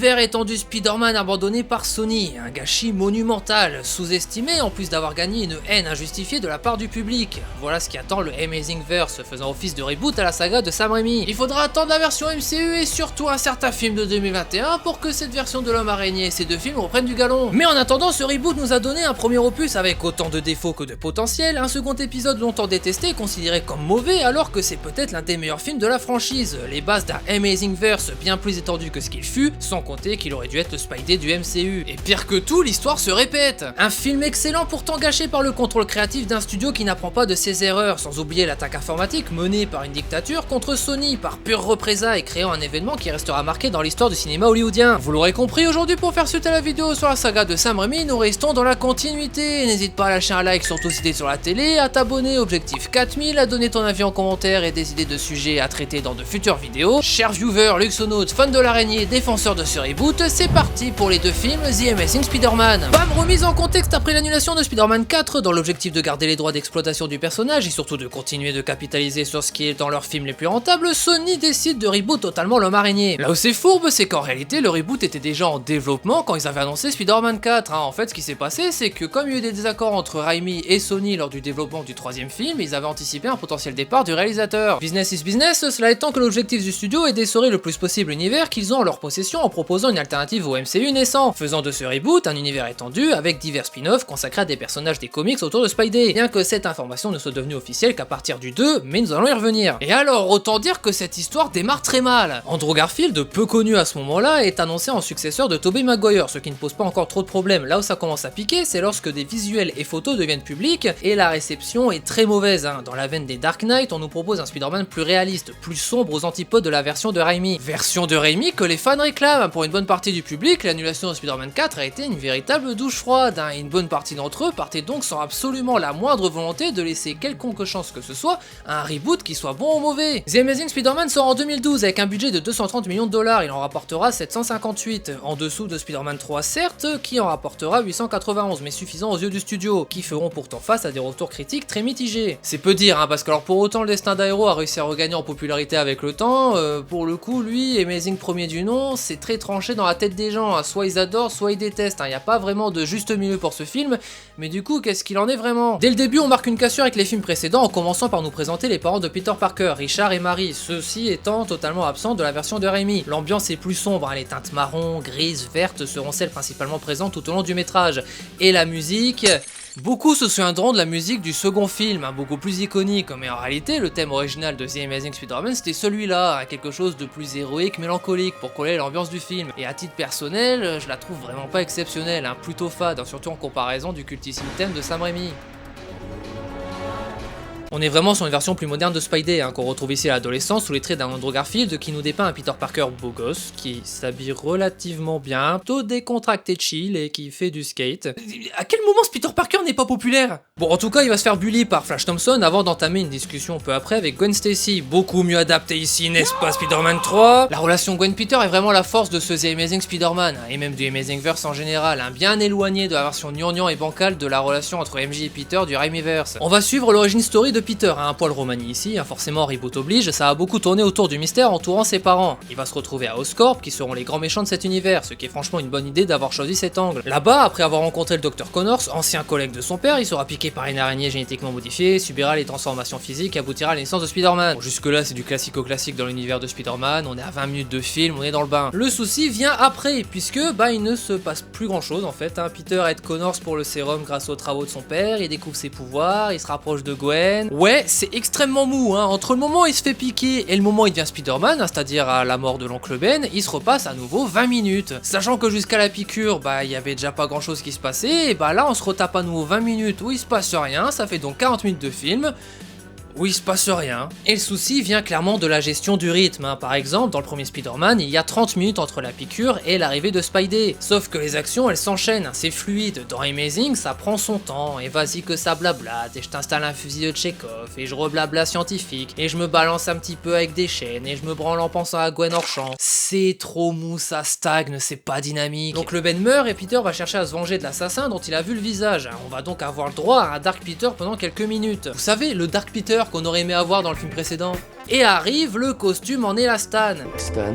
L'univers étendu Spider-Man abandonné par Sony, un gâchis monumental, sous-estimé en plus d'avoir gagné une haine injustifiée de la part du public. Voilà ce qui attend le Amazingverse, faisant office de reboot à la saga de Sam Raimi. Il faudra attendre la version MCU et surtout un certain film de 2021 pour que cette version de l'Homme Araignée et ces deux films reprennent du galon. Mais en attendant, ce reboot nous a donné un premier opus avec autant de défauts que de potentiel, un second épisode longtemps détesté et considéré comme mauvais alors que c'est peut-être l'un des meilleurs films de la franchise, les bases d'un Amazingverse bien plus étendu que ce qu'il fut, sans compter qu'il aurait dû être le Spidey du MCU. Et pire que tout, l'histoire se répète. Un film excellent pourtant gâché par le contrôle créatif d'un studio qui n'apprend pas de ses erreurs, sans oublier l'attaque informatique menée par une dictature contre Sony par pure représailles, créant un événement qui restera marqué dans l'histoire du cinéma hollywoodien. Vous l'aurez compris, aujourd'hui pour faire suite à la vidéo sur la saga de Sam Raimi, nous restons dans la continuité. N'hésite pas à lâcher un like surtout si t'es sur la télé, à t'abonner, objectif 4000, à donner ton avis en commentaire et des idées de sujets à traiter dans de futures vidéos. Chers viewers, luxonautes, fans de l'araignée, défenseurs de ce reboot, c'est parti pour les deux films The Amazing Spider-Man. Bam, remise en contexte après l'annulation de Spider-Man 4, dans l'objectif de garder les droits d'exploitation du personnage et surtout de continuer de capitaliser sur ce qui est dans leurs films les plus rentables, Sony décide de reboot totalement l'Homme Araignée. Là où c'est fourbe, c'est qu'en réalité le reboot était déjà en développement quand ils avaient annoncé Spider-Man 4. En fait, ce qui s'est passé, c'est que comme il y a eu des désaccords entre Raimi et Sony lors du développement du troisième film, ils avaient anticipé un potentiel départ du réalisateur. Business is business, cela étant que l'objectif du studio est d'essorer le plus possible l'univers qu'ils ont en leur possession en proposant une alternative au MCU naissant, faisant de ce reboot un univers étendu avec divers spin-offs consacrés à des personnages des comics autour de Spidey, bien que cette information ne soit devenue officielle qu'à partir du 2, mais nous allons y revenir. Et alors, autant dire que cette histoire démarre très mal. Andrew Garfield, peu connu à ce moment-là, est annoncé en successeur de Tobey Maguire, ce qui ne pose pas encore trop de problèmes. Là où ça commence à piquer, c'est lorsque des visuels et photos deviennent publics, et la réception est très mauvaise. Dans la veine des Dark Knight, on nous propose un Spider-Man plus réaliste, plus sombre aux antipodes de la version de Raimi. Version de Raimi que les fans réclament. Pour une bonne partie du public, l'annulation de Spider-Man 4 a été une véritable douche froide, et une bonne partie d'entre eux partaient donc sans absolument la moindre volonté de laisser quelconque chance que ce soit à un reboot qui soit bon ou mauvais. The Amazing Spider-Man sort en 2012 avec un budget de 230 millions de dollars, il en rapportera 758, en dessous de Spider-Man 3 certes, qui en rapportera 891, mais suffisant aux yeux du studio, qui feront pourtant face à des retours critiques très mitigés. C'est peu dire, parce que alors pour autant le destin d'Aero a réussi à regagner en popularité avec le temps, pour le coup lui, Amazing premier du nom, c'est très tranché dans la tête des gens, soit ils adorent, soit ils détestent, il n'y a pas vraiment de juste milieu pour ce film, mais du coup qu'est-ce qu'il en est vraiment? Dès le début on marque une cassure avec les films précédents en commençant par nous présenter les parents de Peter Parker, Richard et Mary, ceux-ci étant totalement absents de la version de Raimi. L'ambiance est plus sombre, les teintes marron, grises, vertes seront celles principalement présentes tout au long du métrage, et la musique... Beaucoup se souviendront de la musique du second film, beaucoup plus iconique, mais en réalité le thème original de The Amazing Spider-Man c'était celui-là, quelque chose de plus héroïque, mélancolique pour coller l'ambiance du film. Et à titre personnel, je la trouve vraiment pas exceptionnelle, plutôt fade, surtout en comparaison du cultissime thème de Sam Raimi. On est vraiment sur une version plus moderne de Spidey, qu'on retrouve ici à l'adolescence sous les traits d'un Andrew Garfield qui nous dépeint un Peter Parker beau gosse, qui s'habille relativement bien, plutôt décontracté chill et qui fait du skate. À quel moment ce Peter Parker n'est pas populaire? Bon, en tout cas, il va se faire bully par Flash Thompson avant d'entamer une discussion peu après avec Gwen Stacy, beaucoup mieux adaptée ici, n'est-ce pas Spider-Man 3? La relation Gwen-Peter est vraiment la force de ce The Amazing Spider-Man, et même du Amazingverse en général, bien éloigné de la version gnangnan et bancale de la relation entre MJ et Peter du Raimiverse. On va suivre l'origine story de Peter, un poil Romani ici, forcément reboot oblige, ça a beaucoup tourné autour du mystère entourant ses parents. Il va se retrouver à Oscorp, qui seront les grands méchants de cet univers, ce qui est franchement une bonne idée d'avoir choisi cet angle. Là-bas, après avoir rencontré le Dr Connors, ancien collègue de son père, il sera piqué par une araignée génétiquement modifiée, subira les transformations physiques et aboutira à la naissance de Spider-Man. Bon, jusque là c'est du classico-classique dans l'univers de Spider-Man, on est à 20 minutes de film, on est dans le bain. Le souci vient après, puisque il ne se passe plus grand chose en fait, Peter aide Connors pour le sérum grâce aux travaux de son père, il découvre ses pouvoirs, il se rapproche de Gwen. Ouais, c'est extrêmement mou, entre le moment où il se fait piquer et le moment où il devient Spider-Man, c'est-à-dire à la mort de l'oncle Ben, il se repasse à nouveau 20 minutes. Sachant que jusqu'à la piqûre, il y avait déjà pas grand chose qui se passait, et là on se retape à nouveau 20 minutes où il se passe rien, ça fait donc 40 minutes de film. où il se passe rien. Et le souci vient clairement de la gestion du rythme. Par exemple, dans le premier Spider-Man, il y a 30 minutes entre la piqûre et l'arrivée de Spidey. Sauf que les actions, elles s'enchaînent, c'est fluide. Dans Amazing, ça prend son temps, et vas-y que ça blablate, et je t'installe un fusil de Chekhov, et je reblabla scientifique, et je me balance un petit peu avec des chaînes, et je me branle en pensant à Gwen hors champ. C'est trop mou, ça stagne, c'est pas dynamique. Donc le Ben meurt, et Peter va chercher à se venger de l'assassin dont il a vu le visage. On va donc avoir le droit à un Dark Peter pendant quelques minutes. Vous savez, le Dark Peter qu'on aurait aimé avoir dans le film précédent. Et arrive le costume en élastane. Stan,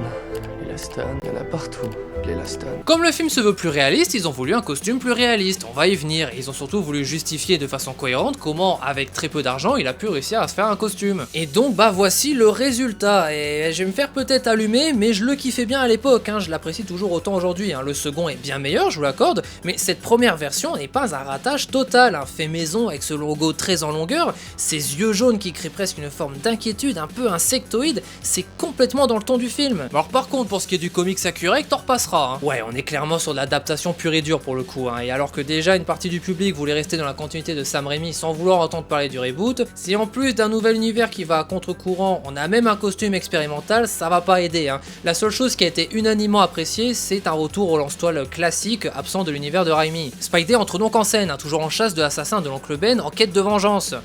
Laston, il y en a partout, les Laston. Comme le film se veut plus réaliste, ils ont voulu un costume plus réaliste, on va y venir, et ils ont surtout voulu justifier de façon cohérente comment, avec très peu d'argent, il a pu réussir à se faire un costume. Et donc bah voici le résultat, et je vais me faire peut-être allumer, mais je le kiffais bien à l'époque, hein, je l'apprécie toujours autant aujourd'hui, hein. Le second est bien meilleur, je vous l'accorde, mais cette première version n'est pas un ratage total, un fait maison avec ce logo très en longueur, ces yeux jaunes qui créent presque une forme d'inquiétude, un peu insectoïde, c'est complètement dans le ton du film. Alors par contre, pour ce qui est du comics accuré, t'en repassera. Hein. Ouais, on est clairement sur de l'adaptation pure et dure pour le coup, hein. Et alors que déjà une partie du public voulait rester dans la continuité de Sam Raimi sans vouloir entendre parler du reboot, si en plus d'un nouvel univers qui va à contre-courant, on a même un costume expérimental, ça va pas aider. Hein. La seule chose qui a été unanimement appréciée, c'est un retour au lance-toile classique, absent de l'univers de Raimi. Spidey entre donc en scène, hein, toujours en chasse de l'assassin de l'oncle Ben, en quête de vengeance.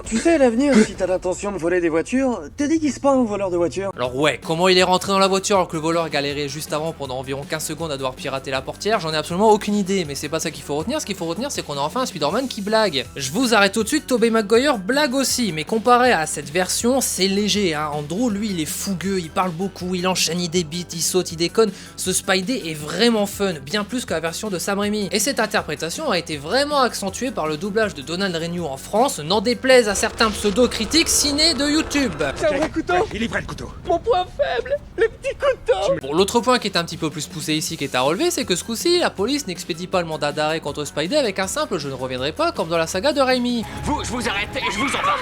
Tu sais, à l'avenir, si t'as l'intention de voler des voitures, te déguise pas en voleur de voiture. Alors ouais, comment il est rentré dans la voiture alors que le voleur galérait juste avant pendant environ 15 secondes à devoir pirater la portière, j'en ai absolument aucune idée, mais c'est pas ça qu'il faut retenir, ce qu'il faut retenir c'est qu'on a enfin un Spider-Man qui blague. Je vous arrête tout de suite, Tobey Maguire blague aussi, mais comparé à cette version, c'est léger, hein. Andrew, lui, il est fougueux, il parle beaucoup, il enchaîne, il débite, il saute, il déconne, ce Spidey est vraiment fun, bien plus que la version de Sam Raimi. Et cette interprétation a été vraiment accentuée par le doublage de Donald Renew en France, n'en déplaise à certains pseudo-critiques ciné de YouTube. C'est un vrai couteau. Il est prêt le couteau. Mon point faible, les petits couteaux. Bon, l'autre point qui est un petit peu plus poussé ici qui est à relever, c'est que ce coup-ci, la police n'expédie pas le mandat d'arrêt contre Spidey avec un simple je ne reviendrai pas comme dans la saga de Raimi. Je vous arrête et je vous en parle.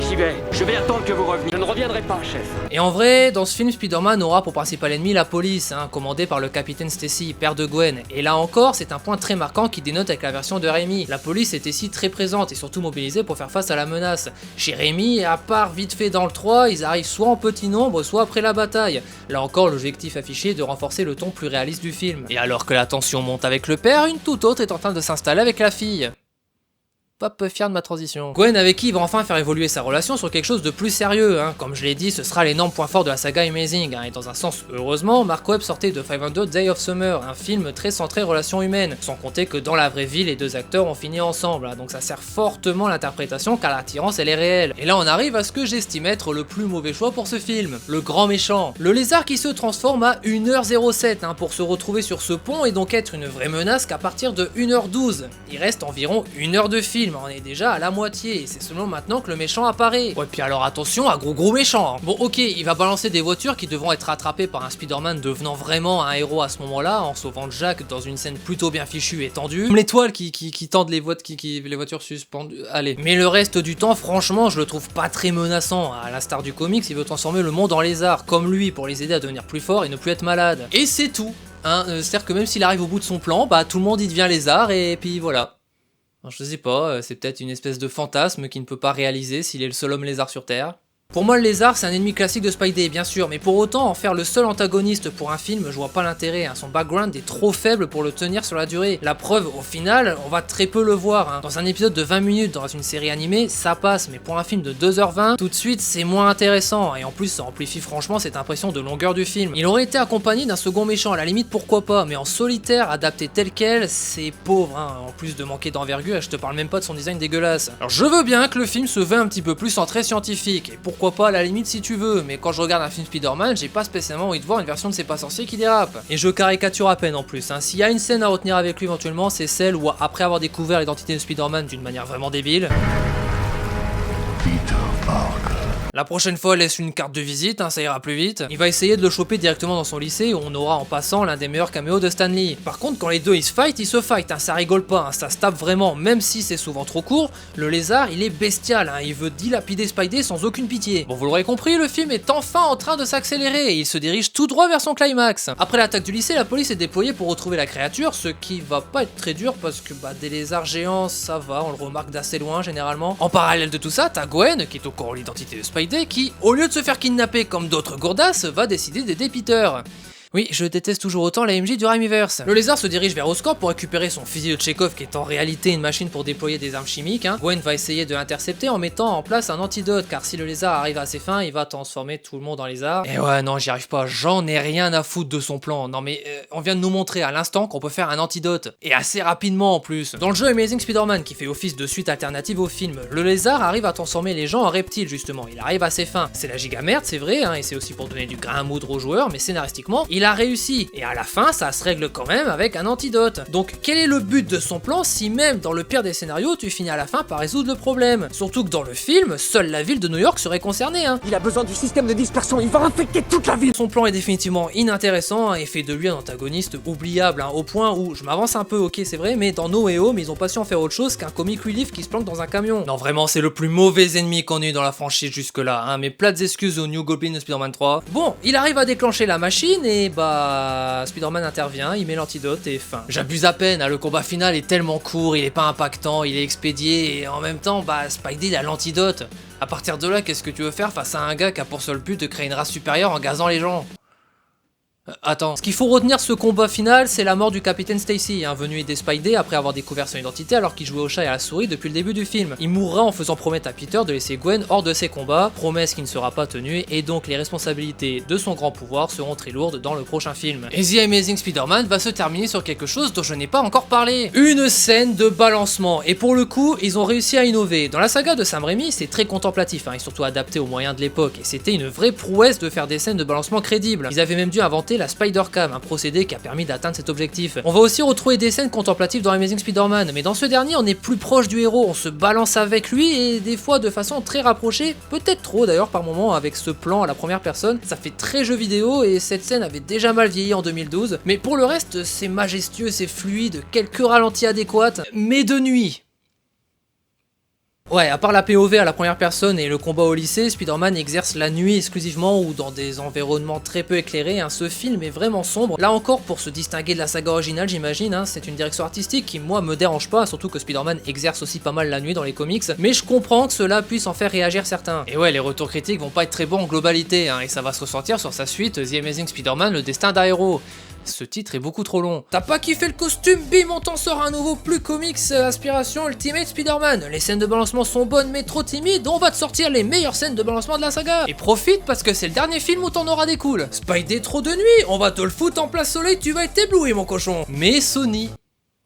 J'y vais, je vais attendre que vous reveniez. Je ne reviendrai pas, chef. Et en vrai, dans ce film, Spider-Man aura pour principal ennemi la police, hein, commandée par le capitaine Stacy, père de Gwen. Et là encore, c'est un point très marquant qui dénote avec la version de Raimi. La police est ici très présente et surtout mobilisée pour faire face à la menace. Chez Raimi, à part vite fait dans le 3, ils arrivent soit en petit nombre, soit après la bataille. Là encore, l'objectif affiché est de renforcer le ton plus réaliste du film. Et alors que la tension monte avec le père, une toute autre est en train de s'installer avec la fille. Pas peu fier de ma transition. Gwen avec qui il va enfin faire évoluer sa relation sur quelque chose de plus sérieux, hein. Comme je l'ai dit, ce sera l'énorme point fort de la saga Amazing, hein. Et dans un sens, heureusement, Mark Webb sortait de 500 Days of Summer, un film très centré relations humaines, sans compter que dans la vraie vie, les deux acteurs ont fini ensemble, hein. Donc ça sert fortement l'interprétation car l'attirance elle est réelle. Et là on arrive à ce que j'estime être le plus mauvais choix pour ce film, le grand méchant. Le lézard qui se transforme à 1h07, hein, pour se retrouver sur ce pont et donc être une vraie menace qu'à partir de 1h12. Il reste environ 1 heure de film, on est déjà à la moitié, et c'est seulement maintenant que le méchant apparaît. Ouais, puis alors attention à gros méchant. Hein. Bon ok, il va balancer des voitures qui devront être rattrapées par un Spider-Man devenant vraiment un héros à ce moment-là, en sauvant Jack dans une scène plutôt bien fichue et tendue. Comme l'étoile qui tendent les voitures suspendues. Allez. Mais le reste du temps, franchement, je le trouve pas très menaçant. À l'instar du comics, il veut transformer le monde en lézard, comme lui, pour les aider à devenir plus forts et ne plus être malades. Et c'est tout. Hein, c'est-à-dire que même s'il arrive au bout de son plan, bah tout le monde y devient lézard et puis voilà. Je sais pas, c'est peut-être une espèce de fantasme qu'il ne peut pas réaliser s'il est le seul homme lézard sur Terre. Pour moi, le lézard, c'est un ennemi classique de Spidey, bien sûr, mais pour autant, en faire le seul antagoniste pour un film, je vois pas l'intérêt, hein. Son background est trop faible pour le tenir sur la durée. La preuve, au final, on va très peu le voir, hein. Dans un épisode de 20 minutes dans une série animée, ça passe, mais pour un film de 2h20, tout de suite, c'est moins intéressant, et en plus, ça amplifie franchement cette impression de longueur du film. Il aurait été accompagné d'un second méchant, à la limite, pourquoi pas, mais en solitaire, adapté tel quel, c'est pauvre, hein. En plus de manquer d'envergure, je te parle même pas de son design dégueulasse. Alors je veux bien que le film se veut un petit peu plus centré scientifique, et pourquoi pas à la limite si tu veux, mais quand je regarde un film Spider-Man, j'ai pas spécialement envie de voir une version de C'est pas sorcier qui dérape. Et je caricature à peine en plus, hein. S'il y a une scène à retenir avec lui éventuellement, c'est celle où après avoir découvert l'identité de Spider-Man d'une manière vraiment débile, la prochaine fois, laisse une carte de visite, hein, ça ira plus vite. Il va essayer de le choper directement dans son lycée où on aura en passant l'un des meilleurs caméos de Stan Lee. Par contre, quand les deux ils se fight, hein, ça rigole pas, hein, ça se tape vraiment, même si c'est souvent trop court. Le lézard, il est bestial, hein, il veut dilapider Spidey sans aucune pitié. Bon, vous l'aurez compris, le film est enfin en train de s'accélérer et il se dirige tout droit vers son climax. Après l'attaque du lycée, la police est déployée pour retrouver la créature, ce qui va pas être très dur parce que des lézards géants, ça va, on le remarque d'assez loin généralement. En parallèle de tout ça, t'as Gwen, qui est au courant de l'identité de Spidey, qui, au lieu de se faire kidnapper comme d'autres gourdasses, va décider d'aider Peter. Oui, je déteste toujours autant la MJ du Raimiverse. Le lézard se dirige vers Oscorp pour récupérer son fusil de Chekhov qui est en réalité une machine pour déployer des armes chimiques. Hein. Gwen va essayer de l'intercepter en mettant en place un antidote, car si le lézard arrive à ses fins, il va transformer tout le monde en lézard. Et ouais, non, j'y arrive pas, j'en ai rien à foutre de son plan. Non mais, on vient de nous montrer à l'instant qu'on peut faire un antidote. Et assez rapidement en plus. Dans le jeu Amazing Spider-Man, qui fait office de suite alternative au film, le lézard arrive à transformer les gens en reptiles justement, il arrive à ses fins. C'est la giga merde, c'est vrai, hein, et c'est aussi pour donner du grain à moudre aux joueurs, mais scénaristiquement, il a réussi, et à la fin ça se règle quand même avec un antidote. Donc quel est le but de son plan si même dans le pire des scénarios tu finis à la fin par résoudre le problème? Surtout que dans le film, seule la ville de New York serait concernée hein. Il a besoin du système de dispersion, il va infecter toute la ville. Son plan est définitivement inintéressant et fait de lui un antagoniste oubliable hein, au point où, je m'avance un peu ok c'est vrai, mais dans No Way Home ils ont pas su en faire autre chose qu'un comic relief qui se planque dans un camion. Non vraiment c'est le plus mauvais ennemi qu'on ait eu dans la franchise jusque là hein, mes plates excuses au New Goblin de Spider-Man 3. Bon, il arrive à déclencher la machine et bah Spider-Man intervient, il met l'antidote et fin. J'abuse à peine, hein, le combat final est tellement court, il est pas impactant, il est expédié et en même temps bah Spidey il a l'antidote. À partir de là, qu'est-ce que tu veux faire face à un gars qui a pour seul but de créer une race supérieure en gazant les gens? Attends, ce qu'il faut retenir de ce combat final, c'est la mort du capitaine Stacy, hein, venu aider Spidey après avoir découvert son identité alors qu'il jouait au chat et à la souris depuis le début du film. Il mourra en faisant promettre à Peter de laisser Gwen hors de ses combats, promesse qui ne sera pas tenue, et donc les responsabilités de son grand pouvoir seront très lourdes dans le prochain film. Et The Amazing Spider-Man va se terminer sur quelque chose dont je n'ai pas encore parlé. Une scène de balancement, et pour le coup, ils ont réussi à innover. Dans la saga de Sam Raimi, c'est très contemplatif, hein, et surtout adapté aux moyens de l'époque, et c'était une vraie prouesse de faire des scènes de balancement crédibles. Ils avaient même dû inventer la Spider-Cam, un procédé qui a permis d'atteindre cet objectif. On va aussi retrouver des scènes contemplatives dans Amazing Spider-Man, mais dans ce dernier on est plus proche du héros, on se balance avec lui et des fois de façon très rapprochée, peut-être trop d'ailleurs par moment avec ce plan à la première personne, ça fait très jeu vidéo et cette scène avait déjà mal vieilli en 2012, mais pour le reste c'est majestueux, c'est fluide, quelques ralentis adéquats, mais de nuit. Ouais, à part la POV à la première personne et le combat au lycée, Spider-Man exerce la nuit exclusivement ou dans des environnements très peu éclairés, hein. Ce film est vraiment sombre. Là encore, pour se distinguer de la saga originale, j'imagine, hein, c'est une direction artistique qui, moi, me dérange pas, surtout que Spider-Man exerce aussi pas mal la nuit dans les comics, mais je comprends que cela puisse en faire réagir certains. Et ouais, les retours critiques vont pas être très bons en globalité, hein, et ça va se ressentir sur sa suite, The Amazing Spider-Man, le destin d'un héros. Ce titre est beaucoup trop long. T'as pas kiffé le costume? Bim, on t'en sort un nouveau plus comics, inspiration Ultimate Spider-Man. Les scènes de balancement sont bonnes mais trop timides, on va te sortir les meilleures scènes de balancement de la saga. Et profite parce que c'est le dernier film où t'en auras des cools. Spidey trop de nuit, on va te le foutre en place soleil, tu vas être ébloui mon cochon. Mais Sony...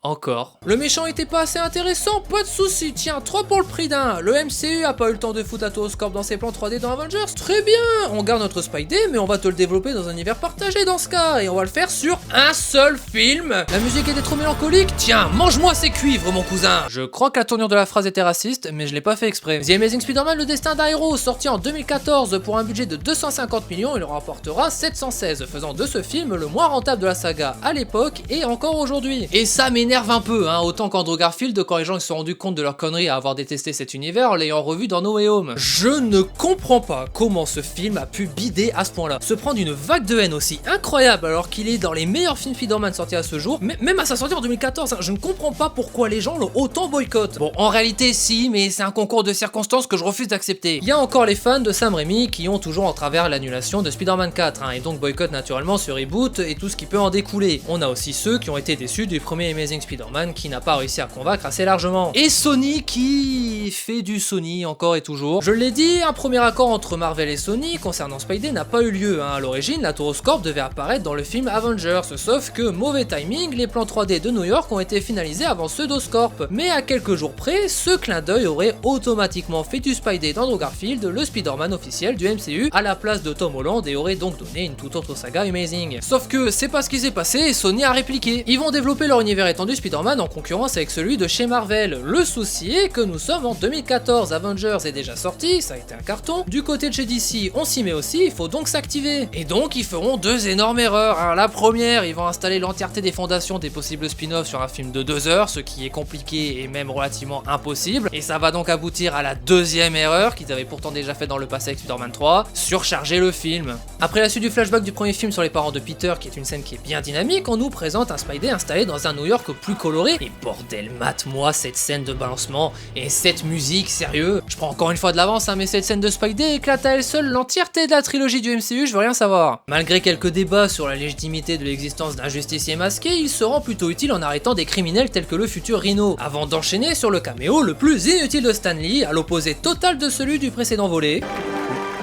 Encore. Le méchant était pas assez intéressant, pas de soucis, tiens, 3 pour le prix d'un. Le MCU a pas eu le temps de foutre Atos Corp dans ses plans 3D dans Avengers, très bien. On garde notre Spidey, mais on va te le développer dans un univers partagé dans ce cas, et on va le faire sur un seul film. La musique était trop mélancolique, tiens, mange-moi ces cuivres mon cousin. Je crois que la tournure de la phrase était raciste, mais je l'ai pas fait exprès. The Amazing Spider-Man, le destin d'un héros, sorti en 2014 pour un budget de 250 millions, il en rapportera 716, faisant de ce film le moins rentable de la saga à l'époque et encore aujourd'hui. Et ça m'énerve un peu, hein, autant qu'Andrew Garfield quand les gens se sont rendus compte de leur connerie à avoir détesté cet univers en l'ayant revu dans No Way Home. Je ne comprends pas comment ce film a pu bider à ce point là, se prendre une vague de haine aussi incroyable alors qu'il est dans les meilleurs films Spider-Man sortis à ce jour, même à sa sortie en 2014, hein, je ne comprends pas pourquoi les gens l'ont autant boycott. Bon, en réalité si, mais c'est un concours de circonstances que je refuse d'accepter. Il y a encore les fans de Sam Raimi qui ont toujours en travers l'annulation de Spider-Man 4, hein, et donc boycott naturellement ce reboot et tout ce qui peut en découler. On a aussi ceux qui ont été déçus du premier Amazing Spider-Man qui n'a pas réussi à convaincre assez largement. Et Sony qui fait du Sony encore et toujours. Je l'ai dit, un premier accord entre Marvel et Sony concernant Spidey n'a pas eu lieu, hein. À l'origine, la Tour Oscorp devait apparaître dans le film Avengers, sauf que mauvais timing, les plans 3D de New York ont été finalisés avant ceux d'Oscorp. Mais à quelques jours près, ce clin d'œil aurait automatiquement fait du Spidey d'Andrew Garfield le Spider-Man officiel du MCU à la place de Tom Holland et aurait donc donné une toute autre saga Amazing. Sauf que c'est pas ce qui s'est passé et Sony a répliqué. Ils vont développer leur univers étendu Spider-Man en concurrence avec celui de chez Marvel. Le souci est que nous sommes en 2014, Avengers est déjà sorti, ça a été un carton. Du côté de chez DC, on s'y met aussi, il faut donc s'activer. Et donc ils feront deux énormes erreurs. Alors, la première, ils vont installer l'entièreté des fondations des possibles spin-offs sur un film de 2 heures, ce qui est compliqué et même relativement impossible. Et ça va donc aboutir à la deuxième erreur, qu'ils avaient pourtant déjà fait dans le passé avec Spider-Man 3, surcharger le film. Après la suite du flashback du premier film sur les parents de Peter, qui est une scène qui est bien dynamique, on nous présente un Spidey installé dans un New York plus coloré. Et bordel, mate-moi cette scène de balancement et cette musique, sérieux. Je prends encore une fois de l'avance, hein, mais cette scène de Spidey éclate à elle seule l'entièreté de la trilogie du MCU, je veux rien savoir. Malgré quelques débats sur la légitimité de l'existence d'un justicier masqué, il se rend plutôt utile en arrêtant des criminels tels que le futur Rhino, avant d'enchaîner sur le caméo le plus inutile de Stan Lee, à l'opposé total de celui du précédent volet.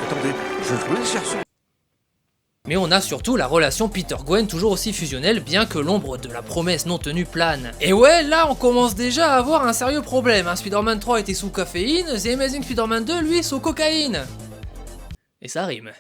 Attendez, je voulais chercher. Mais on a surtout la relation Peter-Gwen toujours aussi fusionnelle, bien que l'ombre de la promesse non tenue plane. Et ouais, là on commence déjà à avoir un sérieux problème, hein. Spider-Man 3 était sous caféine, The Amazing Spider-Man 2 lui sous cocaïne. Et ça rime.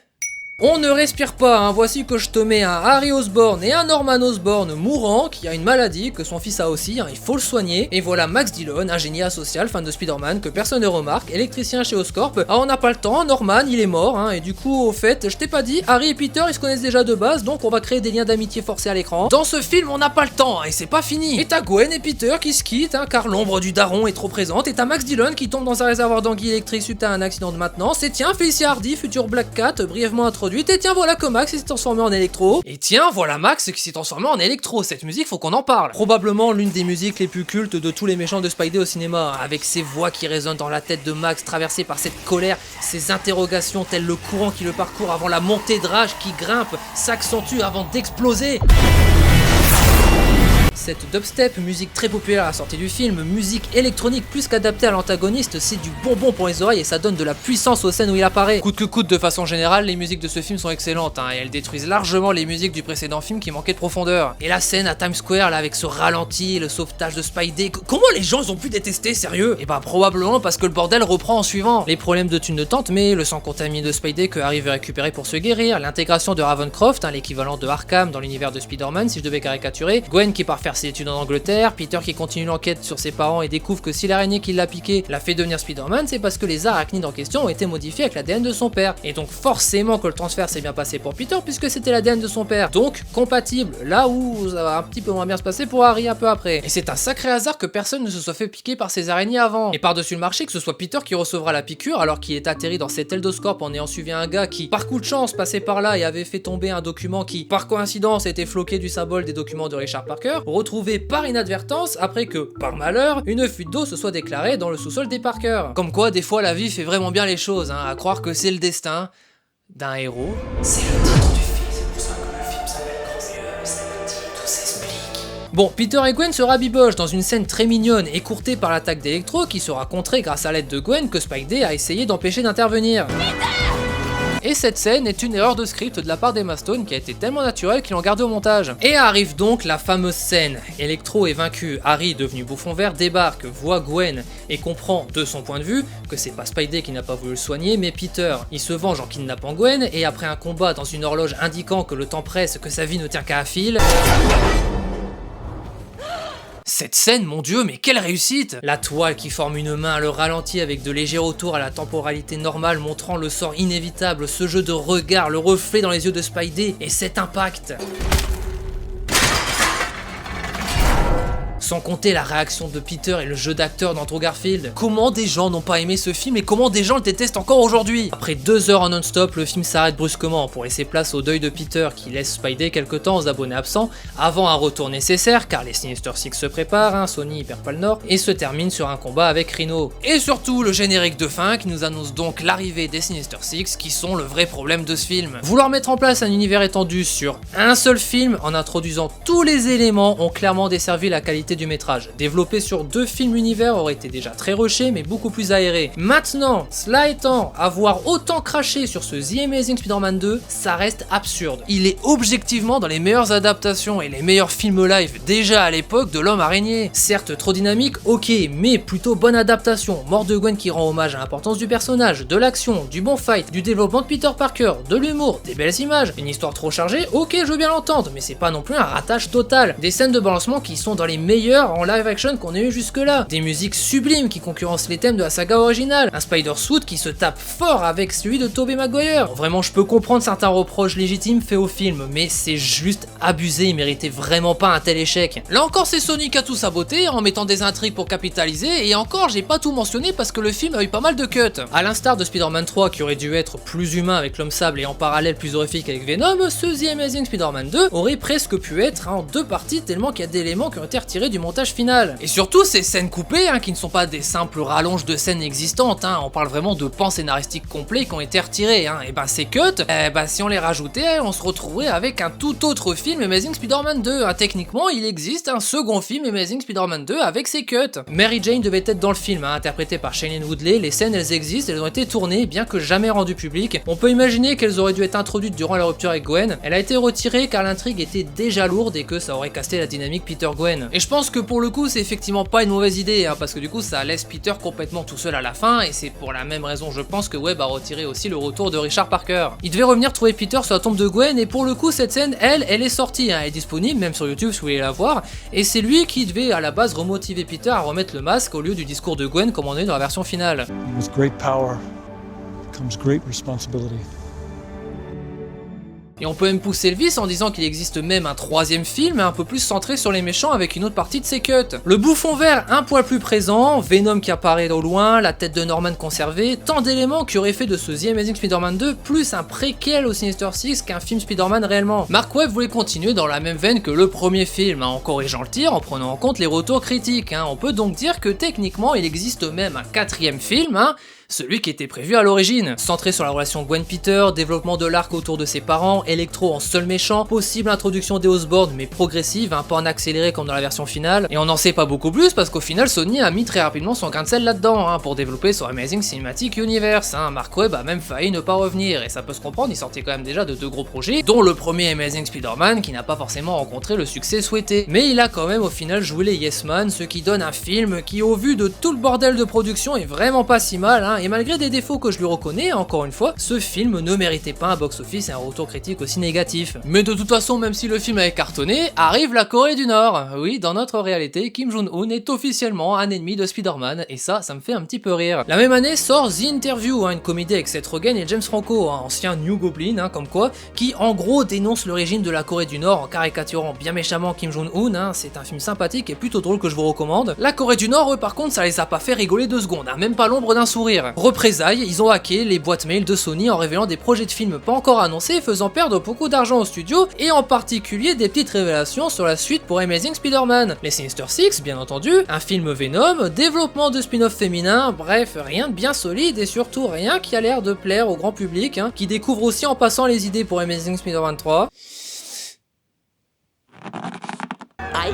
On ne respire pas, hein. Voici que je te mets un Harry Osborn et un Norman Osborn mourant, qui a une maladie, que son fils a aussi, hein, il faut le soigner. Et voilà Max Dillon, un génie asocial, fan de Spider-Man, que personne ne remarque, électricien chez Oscorp. Ah, on n'a pas le temps, Norman il est mort, hein, et du coup au fait, je t'ai pas dit, Harry et Peter ils se connaissent déjà de base, donc on va créer des liens d'amitié forcés à l'écran. Dans ce film on n'a pas le temps, et c'est pas fini. Et t'as Gwen et Peter qui se quittent, hein, car l'ombre du daron est trop présente, et t'as Max Dillon qui tombe dans un réservoir d'anguilles électriques suite à un accident de maintenance, et tiens Felicia Hardy, future Black Cat, brièvement introduite, et tiens voilà que Max s'est transformé en électro. Et tiens, voilà Max qui s'est transformé en électro. Cette musique, faut qu'on en parle. Probablement l'une des musiques les plus cultes de tous les méchants de Spidey au cinéma, avec ses voix qui résonnent dans la tête de Max, traversées par cette colère, ces interrogations telles le courant qui le parcourt avant la montée de rage qui grimpe, s'accentue avant d'exploser. Cette dubstep, musique très populaire à la sortie du film, musique électronique plus qu'adaptée à l'antagoniste, c'est du bonbon pour les oreilles et ça donne de la puissance aux scènes où il apparaît. Coûte que coûte, de façon générale, les musiques de ce film sont excellentes, hein, et elles détruisent largement les musiques du précédent film qui manquaient de profondeur. Et la scène à Times Square, là, avec ce ralenti, le sauvetage de Spidey, comment les gens ils ont pu détester, sérieux? Et bah probablement parce que le bordel reprend en suivant. Les problèmes de thunes de tente, mais le sang contaminé de Spidey que Harry veut récupérer pour se guérir, l'intégration de Ravencroft, hein, l'équivalent de Arkham dans l'univers de Spider-Man si je devais caricaturer, Gwen qui part faire ses études en Angleterre, Peter qui continue l'enquête sur ses parents et découvre que si l'araignée qui l'a piqué l'a fait devenir Spider-Man, c'est parce que les arachnides en question ont été modifiés avec l'ADN de son père. Et donc forcément que le transfert s'est bien passé pour Peter puisque c'était l'ADN de son père. Donc compatible, là où ça va un petit peu moins bien se passer pour Harry un peu après. Et c'est un sacré hasard que personne ne se soit fait piquer par ces araignées avant. Et par-dessus le marché, que ce soit Peter qui recevra la piqûre alors qu'il est atterri dans cet Eldoscorp en ayant suivi un gars qui, par coup de chance, passait par là et avait fait tomber un document qui, par coïncidence, était floqué du symbole des documents de Richard Parker, retrouvé par inadvertance après que, par malheur, une fuite d'eau se soit déclarée dans le sous-sol des Parker. Comme quoi, des fois, la vie fait vraiment bien les choses, hein, à croire que c'est le destin d'un héros. C'est le titre du film, c'est pour ça que le film s'appelle Grand Mieux, c'est le titre, tout s'explique. Bon, Peter et Gwen se rabibochent dans une scène très mignonne, écourtée par l'attaque d'Electro qui sera contrée grâce à l'aide de Gwen que Spidey a essayé d'empêcher d'intervenir. Et cette scène est une erreur de script de la part d'Emma Stone qui a été tellement naturelle qu'ils l'ont gardée au montage. Et arrive donc la fameuse scène. Electro est vaincu, Harry, devenu bouffon vert, débarque, voit Gwen et comprend, de son point de vue, que c'est pas Spidey qui n'a pas voulu le soigner, mais Peter. Il se venge en kidnappant Gwen et après un combat dans une horloge indiquant que le temps presse, que sa vie ne tient qu'à un fil... Cette scène, mon dieu, mais quelle réussite! La toile qui forme une main, le ralenti avec de légers retours à la temporalité normale montrant le sort inévitable, ce jeu de regard, le reflet dans les yeux de Spidey, et cet impact. Sans compter la réaction de Peter et le jeu d'acteur d'Andrew Garfield. Comment des gens n'ont pas aimé ce film et comment des gens le détestent encore aujourd'hui? Après 2 heures en non-stop, le film s'arrête brusquement pour laisser place au deuil de Peter qui laisse Spidey quelque temps aux abonnés absents avant un retour nécessaire car les Sinister Six se préparent, hein, Sony perd pas le nord, et se termine sur un combat avec Rhino. Et surtout le générique de fin qui nous annonce donc l'arrivée des Sinister Six qui sont le vrai problème de ce film. Vouloir mettre en place un univers étendu sur un seul film en introduisant tous les éléments ont clairement desservi la qualité du métrage. Développé sur 2 films univers aurait été déjà très rushé mais beaucoup plus aéré. Maintenant, cela étant, avoir autant craché sur ce The Amazing Spider-Man 2, ça reste absurde. Il est objectivement dans les meilleures adaptations et les meilleurs films live déjà à l'époque de l'homme araignée. Certes trop dynamique, ok, mais plutôt bonne adaptation. Mort de Gwen qui rend hommage à l'importance du personnage, de l'action, du bon fight, du développement de Peter Parker, de l'humour, des belles images. Une histoire trop chargée, ok je veux bien l'entendre, mais c'est pas non plus un ratage total. Des scènes de balancement qui sont dans les meilleurs en live action qu'on ait eu jusque là. Des musiques sublimes qui concurrencent les thèmes de la saga originale. Un Spider-Suit qui se tape fort avec celui de Tobey Maguire. Vraiment je peux comprendre certains reproches légitimes faits au film, mais c'est juste abusé, il méritait vraiment pas un tel échec. Là encore c'est Sony qui a tout saboté en mettant des intrigues pour capitaliser, et encore j'ai pas tout mentionné parce que le film a eu pas mal de cuts. À l'instar de Spider-Man 3 qui aurait dû être plus humain avec l'homme sable et en parallèle plus horrifique avec Venom, ce The Amazing Spider-Man 2 aurait presque pu être en 2 parties tellement qu'il y a d'éléments qui ont été retirés du montage final. Et surtout ces scènes coupées, hein, qui ne sont pas des simples rallonges de scènes existantes, hein, on parle vraiment de pans scénaristiques complets qui ont été retirés, hein. Et ben ces cuts, si on les rajoutait, on se retrouverait avec un tout autre film Amazing Spider-Man 2, hein. Techniquement il existe un second film Amazing Spider-Man 2 avec ses cuts. Mary Jane devait être dans le film, hein, interprétée par Shailene Woodley, les scènes elles existent, elles ont été tournées bien que jamais rendues publiques. On peut imaginer qu'elles auraient dû être introduites durant la rupture avec Gwen, elle a été retirée car l'intrigue était déjà lourde et que ça aurait cassé la dynamique Peter-Gwen. Et je pense pense que pour le coup c'est effectivement pas une mauvaise idée, parce que du coup ça laisse Peter complètement tout seul à la fin, et c'est pour la même raison je pense que Webb a retiré aussi le retour de Richard Parker. Il devait revenir trouver Peter sur la tombe de Gwen, et pour le coup cette scène elle est sortie, elle est disponible même sur YouTube si vous voulez la voir, et c'est lui qui devait à la base remotiver Peter à remettre le masque au lieu du discours de Gwen comme on a eu dans la version finale. With great power comes great responsibility. Et on peut même pousser le vice en disant qu'il existe même un troisième film un peu plus centré sur les méchants avec une autre partie de ses cuts. Le bouffon vert un poil plus présent, Venom qui apparaît au loin, la tête de Norman conservée, tant d'éléments qui auraient fait de ce The Amazing Spider-Man 2 plus un préquel au Sinister Six qu'un film Spider-Man réellement. Mark Webb voulait continuer dans la même veine que le premier film, en corrigeant le tir, en prenant en compte les retours critiques. On peut donc dire que techniquement il existe même un quatrième film, celui qui était prévu à l'origine, centré sur la relation Gwen-Peter, développement de l'arc autour de ses parents, Electro en seul méchant, possible introduction des Osborn mais progressive, pas en accéléré comme dans la version finale, et on n'en sait pas beaucoup plus parce qu'au final Sony a mis très rapidement son grain de sel là-dedans, pour développer son Amazing Cinematic Universe. Mark Webb a même failli ne pas revenir, et ça peut se comprendre, il sortait quand même déjà de 2 gros projets, dont le premier Amazing Spider-Man qui n'a pas forcément rencontré le succès souhaité, mais il a quand même au final joué les Yes Man, ce qui donne un film qui au vu de tout le bordel de production est vraiment pas si mal, et malgré des défauts que je lui reconnais, encore une fois, ce film ne méritait pas un box-office et un retour critique aussi négatif. Mais de toute façon, même si le film avait cartonné, arrive la Corée du Nord. Oui, dans notre réalité, Kim Jong-un est officiellement un ennemi de Spider-Man, et ça me fait un petit peu rire. La même année sort The Interview, une comédie avec Seth Rogen et James Franco, ancien New Goblin, comme quoi, qui en gros dénonce le régime de la Corée du Nord en caricaturant bien méchamment Kim Jong-un. C'est un film sympathique et plutôt drôle que je vous recommande. La Corée du Nord, eux, par contre, ça les a pas fait rigoler 2 secondes, même pas l'ombre d'un sourire. Ils ont hacké les boîtes mail de Sony en révélant des projets de films pas encore annoncés, faisant perdre beaucoup d'argent au studio, et en particulier des petites révélations sur la suite pour Amazing Spider-Man, les Sinister Six bien entendu, un film Venom, développement de spin-off féminin, bref rien de bien solide et surtout rien qui a l'air de plaire au grand public, qui découvre aussi en passant les idées pour Amazing Spider-Man 3. Aïe.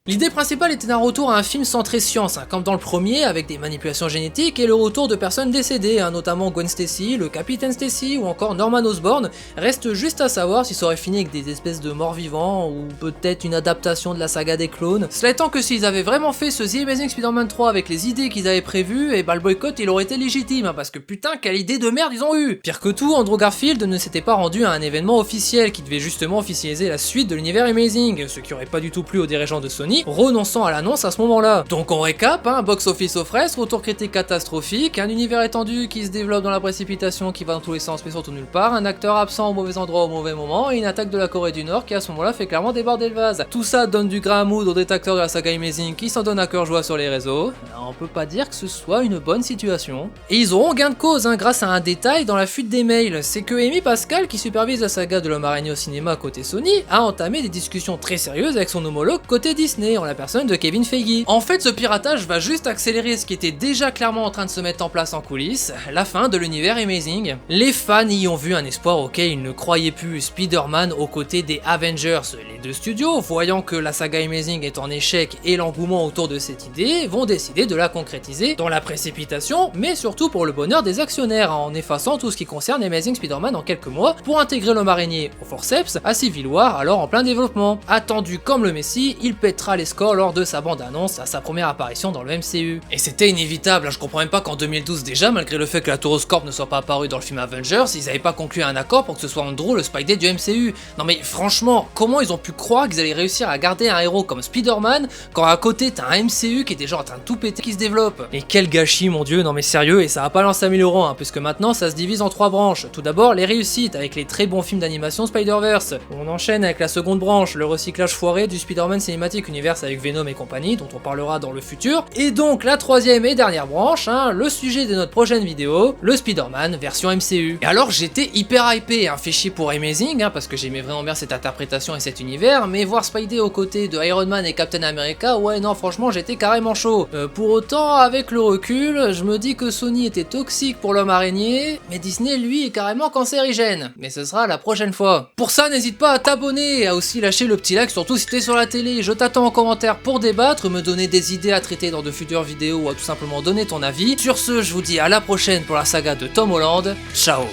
L'idée principale était d'un retour à un film centré science, comme dans le premier, avec des manipulations génétiques et le retour de personnes décédées, notamment Gwen Stacy, le Capitaine Stacy ou encore Norman Osborn. Reste juste à savoir si ça aurait fini avec des espèces de morts vivants ou peut-être une adaptation de la saga des clones. Cela étant que s'ils avaient vraiment fait ce The Amazing Spider-Man 3 avec les idées qu'ils avaient prévues, et le boycott il aurait été légitime, parce que putain quelle idée de merde ils ont eu. Pire que tout, Andrew Garfield ne s'était pas rendu à un événement officiel qui devait justement officialiser la suite de l'univers Amazing, ce qui aurait pas du tout plu aux dirigeants de Sony, renonçant à l'annonce à ce moment-là. Donc on récap, box-office aux fraises, retour critique catastrophique, un univers étendu qui se développe dans la précipitation, qui va dans tous les sens mais surtout nulle part, un acteur absent au mauvais endroit au mauvais moment, et une attaque de la Corée du Nord qui à ce moment-là fait clairement déborder le vase. Tout ça donne du grain à moudre aux détracteurs de la saga Amazing qui s'en donnent à cœur joie sur les réseaux. On peut pas dire que ce soit une bonne situation. Et ils auront gain de cause grâce à un détail dans la fuite des mails, c'est que Amy Pascal, qui supervise la saga de l'Homme Araignée au cinéma côté Sony, a entamé des discussions très sérieuses avec son homologue côté Disney, en la personne de Kevin Feige. En fait, ce piratage va juste accélérer ce qui était déjà clairement en train de se mettre en place en coulisses, la fin de l'univers Amazing. Les fans y ont vu un espoir auquel ils ne croyaient plus, Spider-Man aux côtés des Avengers. Les 2 studios, voyant que la saga Amazing est en échec et l'engouement autour de cette idée, vont décider de la concrétiser dans la précipitation, mais surtout pour le bonheur des actionnaires, en effaçant tout ce qui concerne Amazing Spider-Man en quelques mois, pour intégrer l'Homme Araignée au forceps à Civil War, alors en plein développement. Attendu comme le Messie, il pètera les scores lors de sa bande-annonce à sa première apparition dans le MCU. Et c'était inévitable, je comprends même pas qu'en 2012 déjà, malgré le fait que la Tauros Corp ne soit pas apparue dans le film Avengers, ils avaient pas conclu un accord pour que ce soit Andrew le Spidey du MCU. Non mais franchement, comment ils ont pu croire qu'ils allaient réussir à garder un héros comme Spider-Man quand à côté t'as un MCU qui est déjà en train de tout péter qui se développe? Et quel gâchis mon dieu, non mais sérieux, et ça va pas l'en s'améliorant, puisque maintenant ça se divise en 3 branches. Tout d'abord les réussites avec les très bons films d'animation Spider-Verse. On enchaîne avec la seconde branche, le recyclage foiré du Spider-Man Cinematic Universe avec Venom et compagnie, dont on parlera dans le futur. Et donc la troisième et dernière branche, le sujet de notre prochaine vidéo, le Spider-Man version MCU. Et alors j'étais hyper hypé, fait chier pour Amazing, parce que j'aimais vraiment bien cette interprétation et cet univers, mais voir Spidey aux côtés de Iron Man et Captain America, ouais non franchement j'étais carrément chaud. Pour autant, avec le recul, je me dis que Sony était toxique pour l'Homme Araignée, mais Disney lui est carrément cancérigène. Mais ce sera la prochaine fois. Pour ça, n'hésite pas à t'abonner et à aussi lâcher le petit like, surtout si t'es sur la télé. Je t'attends en commentaire pour débattre, me donner des idées à traiter dans de futures vidéos ou à tout simplement donner ton avis. Sur ce, je vous dis à la prochaine pour la saga de Tom Holland. Ciao.